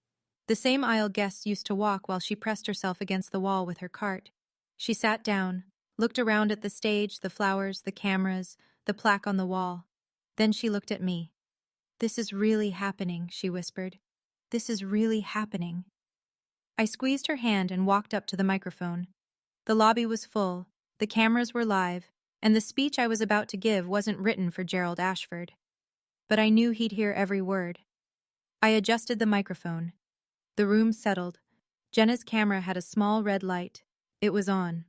The same aisle guests used to walk while she pressed herself against the wall with her cart. She sat down, looked around at the stage, the flowers, the cameras, the plaque on the wall. Then she looked at me. "This is really happening," she whispered. "This is really happening." I squeezed her hand and walked up to the microphone. The lobby was full, the cameras were live, and the speech I was about to give wasn't written for Gerald Ashford. But I knew he'd hear every word. I adjusted the microphone. The room settled. Jenna's camera had a small red light. It was on.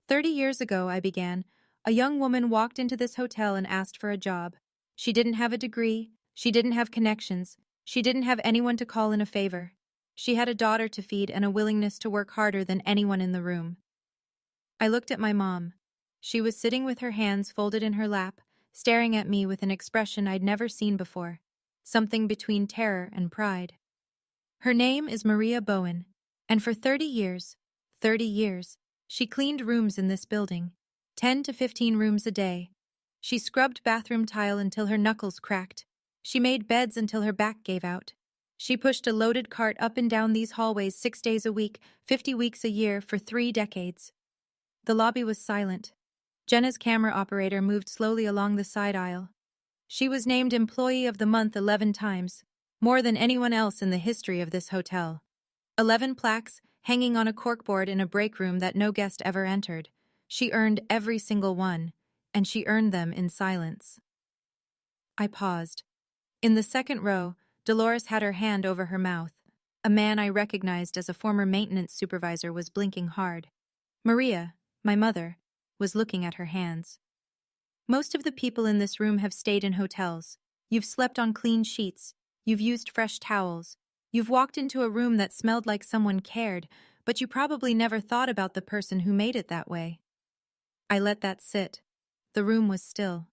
30 years ago, I began, a young woman walked into this hotel and asked for a job. She didn't have a degree, she didn't have connections, she didn't have anyone to call in a favor. She had a daughter to feed and a willingness to work harder than anyone in the room. I looked at my mom. She was sitting with her hands folded in her lap, staring at me with an expression I'd never seen before, something between terror and pride. Her name is Maria Bowen, and for 30 years, she cleaned rooms in this building, 10 to 15 rooms a day. She scrubbed bathroom tile until her knuckles cracked. She made beds until her back gave out. She pushed a loaded cart up and down these hallways 6 days a week, 50 weeks a year for 3 decades. The lobby was silent. Jenna's camera operator moved slowly along the side aisle. She was named Employee of the Month 11 times, more than anyone else in the history of this hotel. 11 plaques hanging on a corkboard in a break room that no guest ever entered. She earned every single one, and she earned them in silence. I paused. In the second row, Dolores had her hand over her mouth. A man I recognized as a former maintenance supervisor was blinking hard. Maria, my mother, was looking at her hands. Most of the people in this room have stayed in hotels. You've slept on clean sheets. You've used fresh towels. You've walked into a room that smelled like someone cared, but you probably never thought about the person who made it that way. I let that sit. The room was still.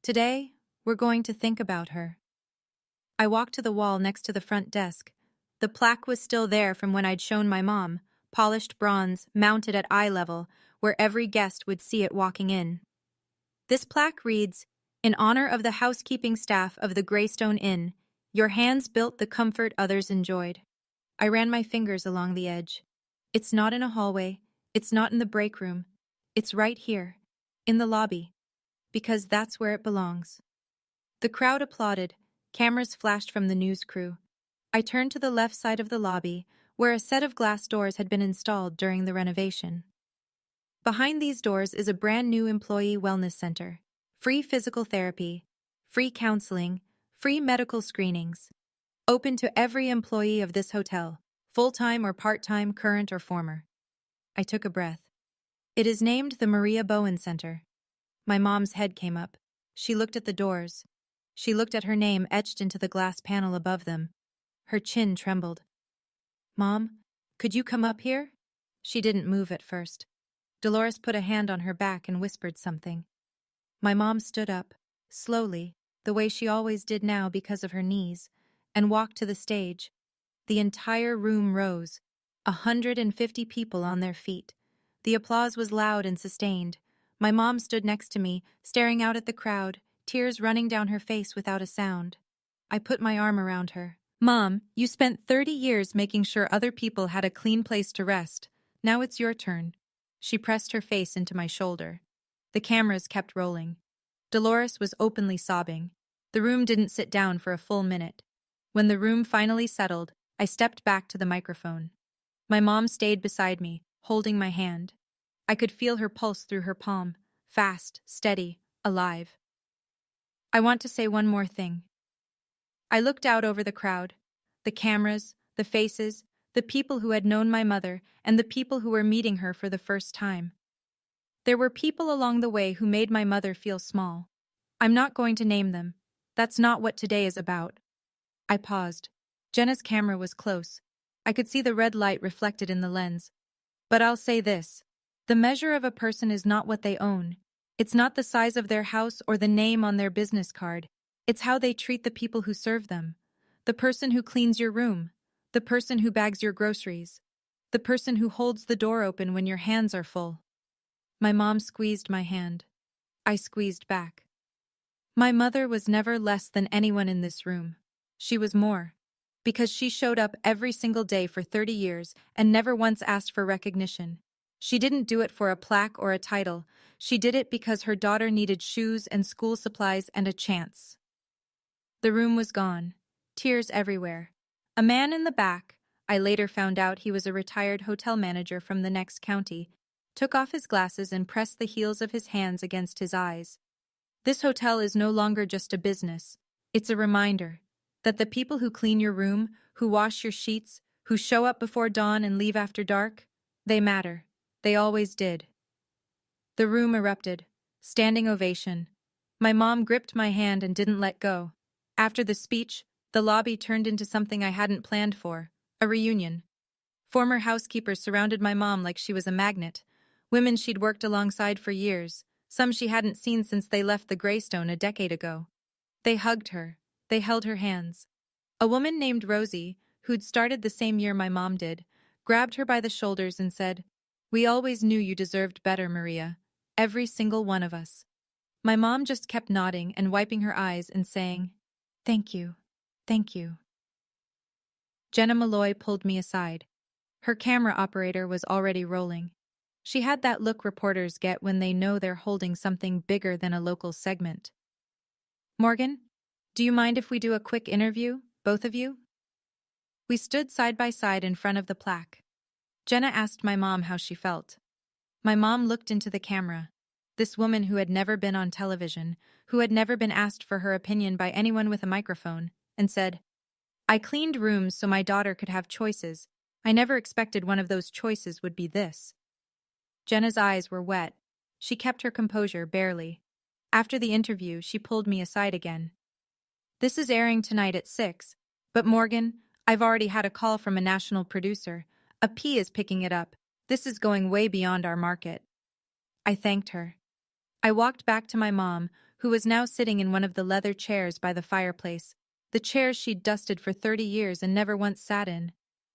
Today, we're going to think about her. I walked to the wall next to the front desk. The plaque was still there from when I'd shown my mom, polished bronze, mounted at eye level, where every guest would see it walking in. This plaque reads, "In honor of the housekeeping staff of the Greystone Inn, your hands built the comfort others enjoyed." I ran my fingers along the edge. It's not in a hallway. It's not in the break room. It's right here, in the lobby, because that's where it belongs. The crowd applauded. Cameras flashed from the news crew. I turned to the left side of the lobby, where a set of glass doors had been installed during the renovation. Behind these doors is a brand new employee wellness center. Free physical therapy, free counseling, free medical screenings. Open to every employee of this hotel, full-time or part-time, current or former. I took a breath. It is named the Maria Bowen Center. My mom's head came up. She looked at the doors. She looked at her name etched into the glass panel above them. Her chin trembled. "Mom, could you come up here?" She didn't move at first. Dolores put a hand on her back and whispered something. My mom stood up, slowly, the way she always did now because of her knees, and walked to the stage. The entire room rose, 150 people on their feet. The applause was loud and sustained. My mom stood next to me, staring out at the crowd, tears running down her face without a sound. I put my arm around her. "Mom, you spent 30 years making sure other people had a clean place to rest. Now it's your turn." She pressed her face into my shoulder. The cameras kept rolling. Dolores was openly sobbing. The room didn't sit down for a full minute. When the room finally settled, I stepped back to the microphone. My mom stayed beside me, holding my hand. I could feel her pulse through her palm, fast, steady, alive. "I want to say one more thing." I looked out over the crowd, the cameras, the faces, the people who had known my mother, and the people who were meeting her for the first time. There were people along the way who made my mother feel small. I'm not going to name them. That's not what today is about. I paused. Jenna's camera was close. I could see the red light reflected in the lens. But I'll say this. The measure of a person is not what they own. It's not the size of their house or the name on their business card. It's how they treat the people who serve them. The person who cleans your room. The person who bags your groceries. The person who holds the door open when your hands are full. My mom squeezed my hand. I squeezed back. My mother was never less than anyone in this room. She was more. Because she showed up every single day for 30 years and never once asked for recognition. She didn't do it for a plaque or a title. She did it because her daughter needed shoes and school supplies and a chance. The room was gone. Tears everywhere. A man in the back, I later found out he was a retired hotel manager from the next county, took off his glasses and pressed the heels of his hands against his eyes. This hotel is no longer just a business. It's a reminder that the people who clean your room, who wash your sheets, who show up before dawn and leave after dark, they matter. They always did. The room erupted. Standing ovation. My mom gripped my hand and didn't let go. After the speech, the lobby turned into something I hadn't planned for, a reunion. Former housekeepers surrounded my mom like she was a magnet. Women she'd worked alongside for years, some she hadn't seen since they left the Greystone a decade ago. They hugged her. They held her hands. A woman named Rosie, who'd started the same year my mom did, grabbed her by the shoulders and said, "We always knew you deserved better, Maria. Every single one of us." My mom just kept nodding and wiping her eyes and saying, "Thank you. Thank you." Jenna Malloy pulled me aside. Her camera operator was already rolling. She had that look reporters get when they know they're holding something bigger than a local segment. "Morgan, do you mind if we do a quick interview, both of you?" We stood side by side in front of the plaque. Jenna asked my mom how she felt. My mom looked into the camera. This woman who had never been on television, who had never been asked for her opinion by anyone with a microphone, and said, "I cleaned rooms so my daughter could have choices. I never expected one of those choices would be this." Jenna's eyes were wet. She kept her composure barely. After the interview, she pulled me aside again. "This is airing tonight at 6, but Morgan, I've already had a call from a national producer. A P is picking it up. This is going way beyond our market." I thanked her. I walked back to my mom, who was now sitting in one of the leather chairs by the fireplace, the chairs she'd dusted for 30 years and never once sat in.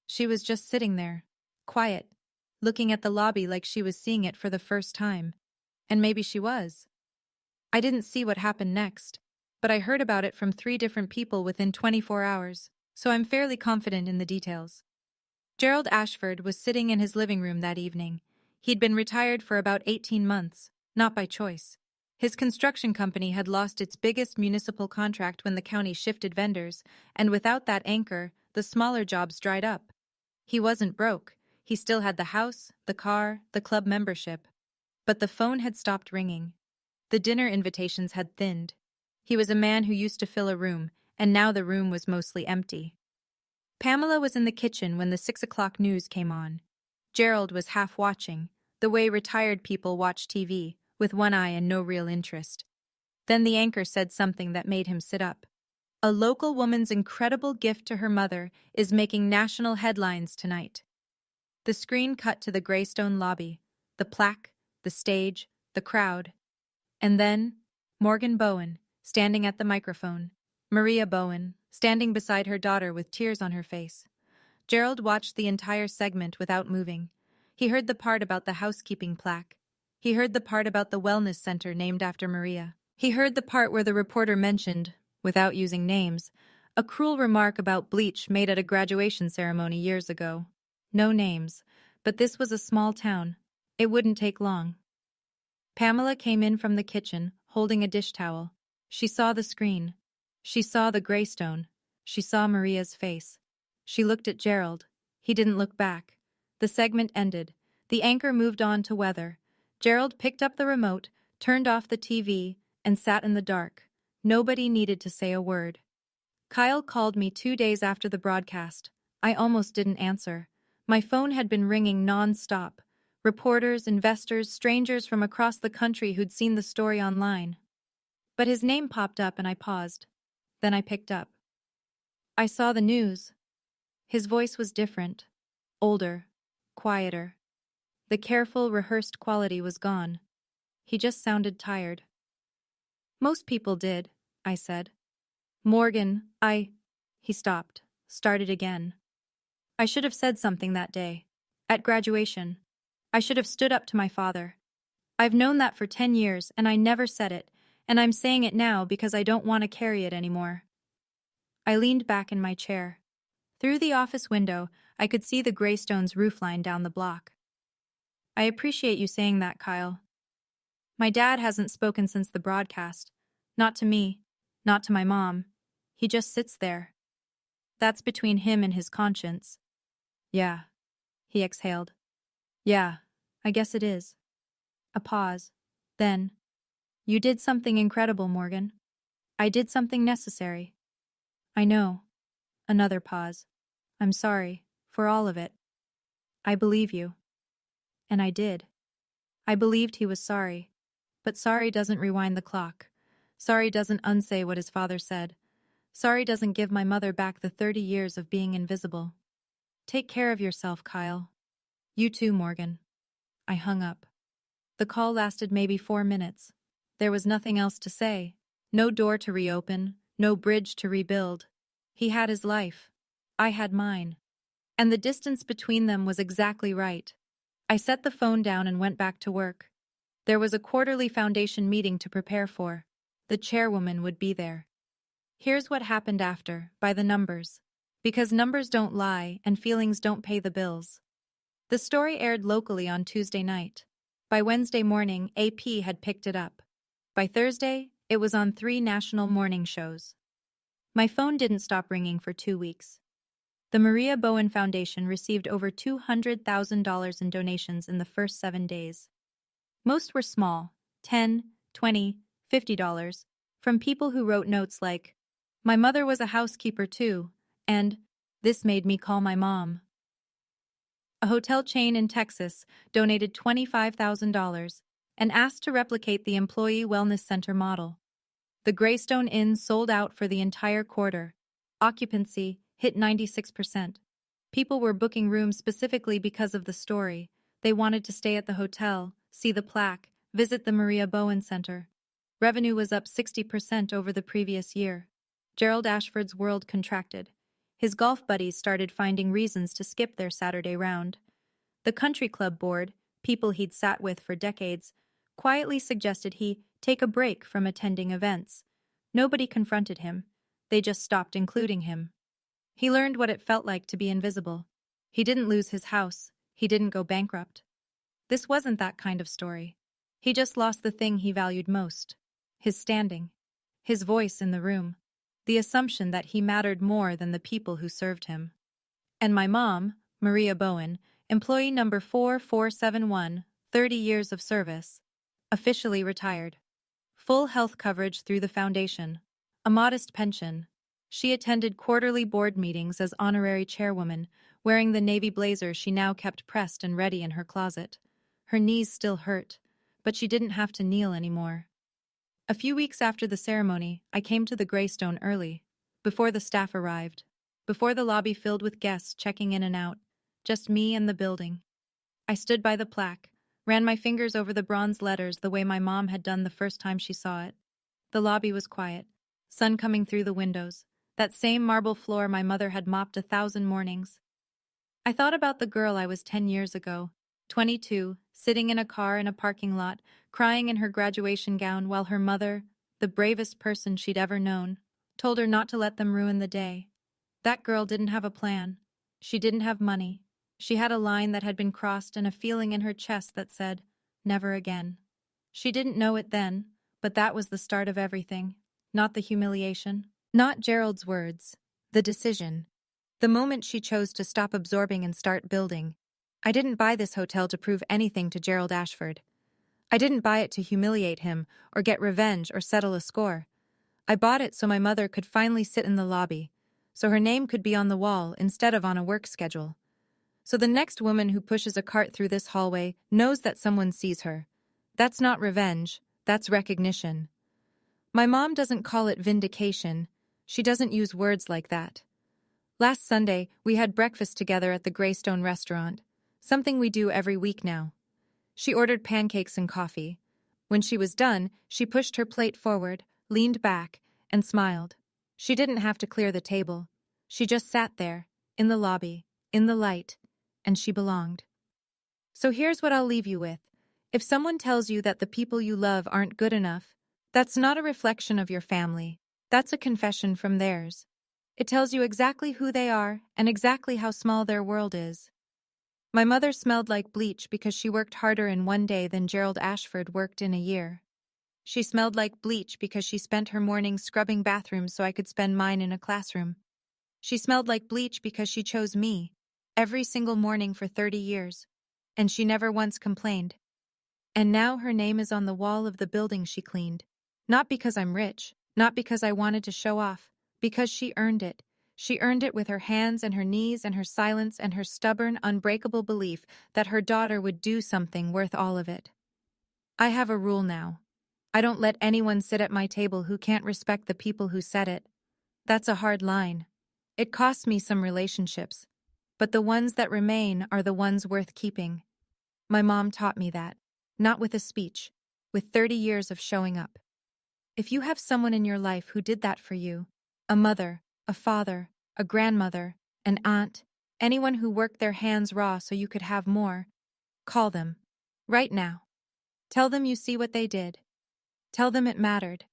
She was just sitting there, quiet, looking at the lobby like she was seeing it for the first time. And maybe she was. I didn't see what happened next, but I heard about it from 3 different people within 24 hours, so I'm fairly confident in the details. Gerald Ashford was sitting in his living room that evening. He'd been retired for about 18 months, not by choice. His construction company had lost its biggest municipal contract when the county shifted vendors, and without that anchor, the smaller jobs dried up. He wasn't broke. He still had the house, the car, the club membership. But the phone had stopped ringing. The dinner invitations had thinned. He was a man who used to fill a room, and now the room was mostly empty. Pamela was in the kitchen when the 6 o'clock news came on. Gerald was half watching, the way retired people watch TV, with one eye and no real interest. Then the anchor said something that made him sit up. A local woman's incredible gift to her mother is making national headlines tonight. The screen cut to the Greystone lobby, the plaque, the stage, the crowd. And then, Morgan Bowen, standing at the microphone. Maria Bowen, standing beside her daughter with tears on her face. Gerald watched the entire segment without moving. He heard the part about the housekeeping plaque. He heard the part about the wellness center named after Maria. He heard the part where the reporter mentioned, without using names, a cruel remark about bleach made at a graduation ceremony years ago. No names, but this was a small town. It wouldn't take long. Pamela came in from the kitchen, holding a dish towel. She saw the screen. She saw the Greystone. She saw Maria's face. She looked at Gerald. He didn't look back. The segment ended. The anchor moved on to weather. Gerald picked up the remote, turned off the TV, and sat in the dark. Nobody needed to say a word. Kyle called me 2 days after the broadcast. I almost didn't answer. My phone had been ringing non-stop. Reporters, investors, strangers from across the country who'd seen the story online. But his name popped up and I paused. Then I picked up. I saw the news. His voice was different. Older. Quieter. The careful, rehearsed quality was gone. He just sounded tired. Most people did, I said. Morgan, He stopped, started again. I should have said something that day. At graduation. I should have stood up to my father. I've known that for 10 years and I never said it, and I'm saying it now because I don't want to carry it anymore. I leaned back in my chair. Through the office window, I could see the Greystone's roofline down the block. I appreciate you saying that, Kyle. My dad hasn't spoken since the broadcast. Not to me. Not to my mom. He just sits there. That's between him and his conscience. Yeah. He exhaled. Yeah, I guess it is. A pause. Then, you did something incredible, Morgan. I did something necessary. I know. Another pause. I'm sorry, for all of it. I believe you. And I did. I believed he was sorry. But sorry doesn't rewind the clock. Sorry doesn't unsay what his father said. Sorry doesn't give my mother back the 30 years of being invisible. Take care of yourself, Kyle. You too, Morgan. I hung up. The call lasted maybe 4 minutes. There was nothing else to say. No door to reopen, no bridge to rebuild. He had his life. I had mine. And the distance between them was exactly right. I set the phone down and went back to work. There was a quarterly foundation meeting to prepare for. The chairwoman would be there. Here's what happened after, by the numbers. Because numbers don't lie and feelings don't pay the bills. The story aired locally on Tuesday night. By Wednesday morning, AP had picked it up. By Thursday, it was on 3 national morning shows. My phone didn't stop ringing for 2 weeks. The Maria Bowen Foundation received over $200,000 in donations in the first 7 days. Most were small, $10, $20, $50, from people who wrote notes like, "My mother was a housekeeper too," and "This made me call my mom." A hotel chain in Texas donated $25,000 and asked to replicate the Employee Wellness Center model. The Greystone Inn sold out for the entire quarter. Occupancy hit 96%. People were booking rooms specifically because of the story. They wanted to stay at the hotel, see the plaque, visit the Maria Bowen Center. Revenue was up 60% over the previous year. Gerald Ashford's world contracted. His golf buddies started finding reasons to skip their Saturday round. The country club board, people he'd sat with for decades, quietly suggested he take a break from attending events. Nobody confronted him. They just stopped including him. He learned what it felt like to be invisible. He didn't lose his house. He didn't go bankrupt. This wasn't that kind of story. He just lost the thing he valued most. His standing. His voice in the room. The assumption that he mattered more than the people who served him. And my mom, Maria Bowen, employee number 4471, 30 years of service, officially retired. Full health coverage through the foundation. A modest pension. She attended quarterly board meetings as honorary chairwoman, wearing the navy blazer she now kept pressed and ready in her closet. Her knees still hurt, but she didn't have to kneel anymore. A few weeks after the ceremony, I came to the Greystone early, before the staff arrived, before the lobby filled with guests checking in and out, just me and the building. I stood by the plaque, ran my fingers over the bronze letters the way my mom had done the first time she saw it. The lobby was quiet, sun coming through the windows, that same marble floor my mother had mopped 1,000 mornings. I thought about the girl I was 10 years ago, 22, sitting in a car in a parking lot, crying in her graduation gown while her mother, the bravest person she'd ever known, told her not to let them ruin the day. That girl didn't have a plan. She didn't have money. She had a line that had been crossed and a feeling in her chest that said, never again. She didn't know it then, but that was the start of everything. Not the humiliation. Not Gerald's words. The decision. The moment she chose to stop absorbing and start building. I didn't buy this hotel to prove anything to Gerald Ashford. I didn't buy it to humiliate him or get revenge or settle a score. I bought it so my mother could finally sit in the lobby, so her name could be on the wall instead of on a work schedule. So the next woman who pushes a cart through this hallway knows that someone sees her. That's not revenge, that's recognition. My mom doesn't call it vindication. She doesn't use words like that. Last Sunday, we had breakfast together at the Greystone restaurant, something we do every week now. She ordered pancakes and coffee. When she was done, she pushed her plate forward, leaned back, and smiled. She didn't have to clear the table. She just sat there, in the lobby, in the light, and she belonged. So here's what I'll leave you with. If someone tells you that the people you love aren't good enough, that's not a reflection of your family. That's a confession from theirs. It tells you exactly who they are and exactly how small their world is. My mother smelled like bleach because she worked harder in one day than Gerald Ashford worked in a year. She smelled like bleach because she spent her mornings scrubbing bathrooms so I could spend mine in a classroom. She smelled like bleach because she chose me, every single morning for 30 years, and she never once complained. And now her name is on the wall of the building she cleaned. Not because I'm rich, not because I wanted to show off, because she earned it. She earned it with her hands and her knees and her silence and her stubborn, unbreakable belief that her daughter would do something worth all of it. I have a rule now. I don't let anyone sit at my table who can't respect the people who set it. That's a hard line. It costs me some relationships, but the ones that remain are the ones worth keeping. My mom taught me that, not with a speech, with 30 years of showing up. If you have someone in your life who did that for you, a mother, a father, a grandmother, an aunt, anyone who worked their hands raw so you could have more, call them. Right now. Tell them you see what they did. Tell them it mattered.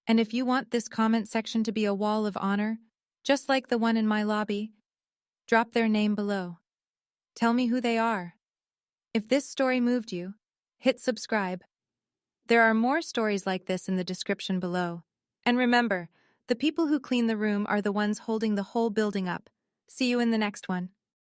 And if you want this comment section to be a wall of honor, just like the one in my lobby, drop their name below. Tell me who they are. If this story moved you, hit subscribe. There are more stories like this in the description below. And remember, the people who clean the room are the ones holding the whole building up. See you in the next one.